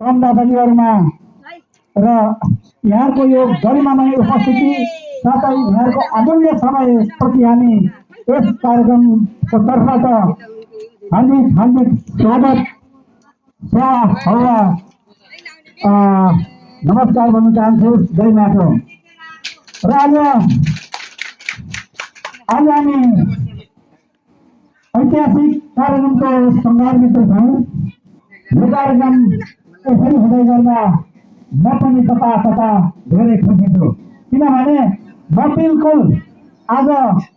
श्रमदाताजीहरूमा र यहाँको यो गरिमामय उपस्थिति साथै यहाँको अमूल्य समयप्रति हामी यस कार्यक्रमको तर्फबाट हार्दिक स्वागत नमस्कार भन्न चाहन्छु। जय माटो। र आज हामी ऐतिहासिक कार्यक्रमको सङ्घारभित्र छौँ। यो कार्यक्रम यसरी हुँदै गर्दा म पनि कता धेरै खुसी छु, किनभने म बिल्कुल आज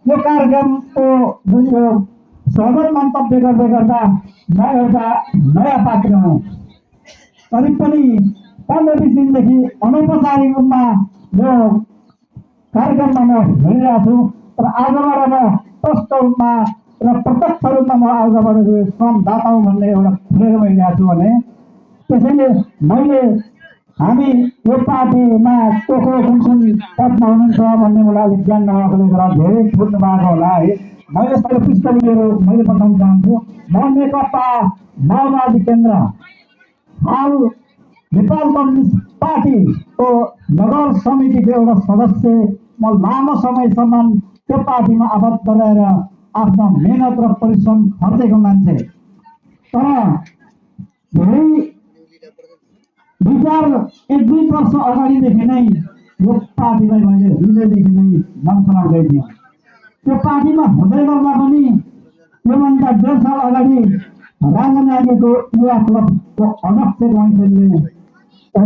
यो कार्यक्रमको जुन यो स्वागत मन्तव्य गर्दै गर्दा म एउटा नयाँ पात्र हुँ। करिब पनि 15-20 दिनदेखि अनौपचारिक रूपमा यो कार्यक्रममा म हिँडिरहेको छु, तर आजबाट म प्रष्ट रूपमा र प्रत्यक्ष रूपमा म आजबाट यो श्रमदाता हुँ भन्ने एउटा खुलेर हिँडिरहेको छु भने त्यसैले हामी यो पार्टीमा को कुन पदमा हुनुहुन्छ भन्ने मलाई अलिक ज्ञान नभएकोले गर्दा धेरै छुट्नु भएको होला है। मैले सबै पृष्ठभूमिहरू मैले बताउन चाहन्छु। म नेकपा माओवादी केन्द्र हाल नेपाल कम्युनिस्ट पार्टीको नगर समितिको एउटा सदस्य। म लामो समयसम्म त्यो पार्टीमा आबद्ध रहेर आफ्नो मेहनत र परिश्रम खर्चेको मान्छे। तर धेरै 1-2 वर्ष अगाडिदेखि नै यो पार्टीलाई मैले हृदयदेखि नै मन पराउँदै थिएँ। त्यो पार्टीमा हुँदै गर्दा पनि योभन्दा 1.5 साल अगाडि राजनागीको युवा क्लबको अध्यक्ष बनिसकेले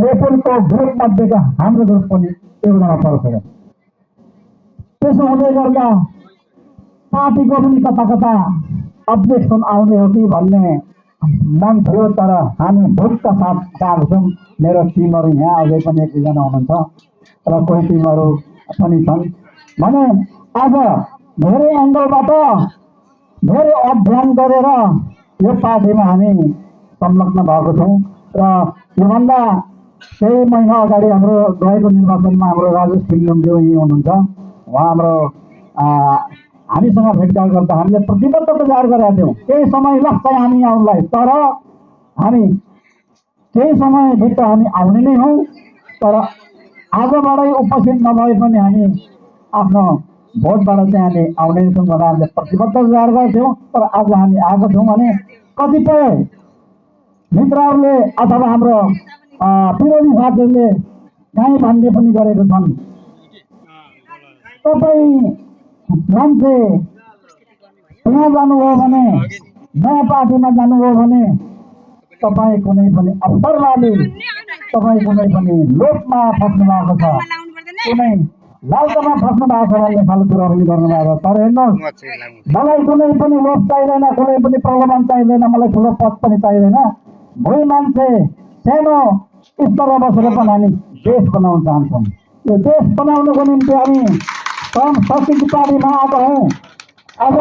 रेफरको ग्रुप मध्येका हाम्रो ग्रुप पनि एउटामा पर्छ। त्यसो हुँदै गर्दा पार्टीको पनि कता अब्जेक्सन आउने हो कि भन्ने मन थियो, तर हामी भुटका साथ गएको छौँ। मेरो टिमहरू यहाँ अझै पनि 1-2 जना हुनुहुन्छ र कोही टिमहरू पनि छन् भने आज धेरै एङ्गलबाट धेरै अध्ययन गरेर यो पार्टीमा हामी संलग्न भएको छौँ। र योभन्दा केही महिना अगाडि हाम्रो गएको निर्वाचनमा हाम्रो राजेश फिल्मज्यू यहीँ हुनुहुन्छ। उहाँ हाम्रो हामीसँग भेटघाट गर्दा हामीले प्रतिबद्धता जाहेर गरेका थियौँ केही समय लाग्छ हामी आउनलाई, तर हामी केही समयभित्र हामी आउने नै हौँ। तर आजबाटै उपस्थित नभए पनि हामी आफ्नो भोटबाट चाहिँ हामी आउने छौँ भनेर हामीले प्रतिबद्धता जाहेर गरेका थियौँ। तर आज हामी आएको छौँ भने कतिपय मित्रहरूले अथवा हाम्रो विरोधी साथीहरूले काहीँ भन्ने पनि गरेको छन्। तपाईँ मान्छे त्यहाँ जानुभयो भने, नयाँ पार्टीमा जानुभयो भने तपाईँ कुनै पनि अवसरवादी, तपाईँ कुनै पनि लोभमा फस्नु भएको छ, कुनै लालचमा फस्नु भएको छ भन्ने खालको कुरा पनि गर्नुभएको छ। तर हेर्नुहोस्, मलाई कुनै पनि लोभ चाहिँदैन, कुनै पनि प्रलोभन चाहिँदैन, मलाई ठुलो पद पनि चाहिँदैन। भोलि मान्छे सानो स्तरमा बसेर पनि हामी देश बनाउन चाहन्छौँ। यो देश बनाउनको निम्ति हामी संस्कृति पार्टीमा आएको हौँ। अब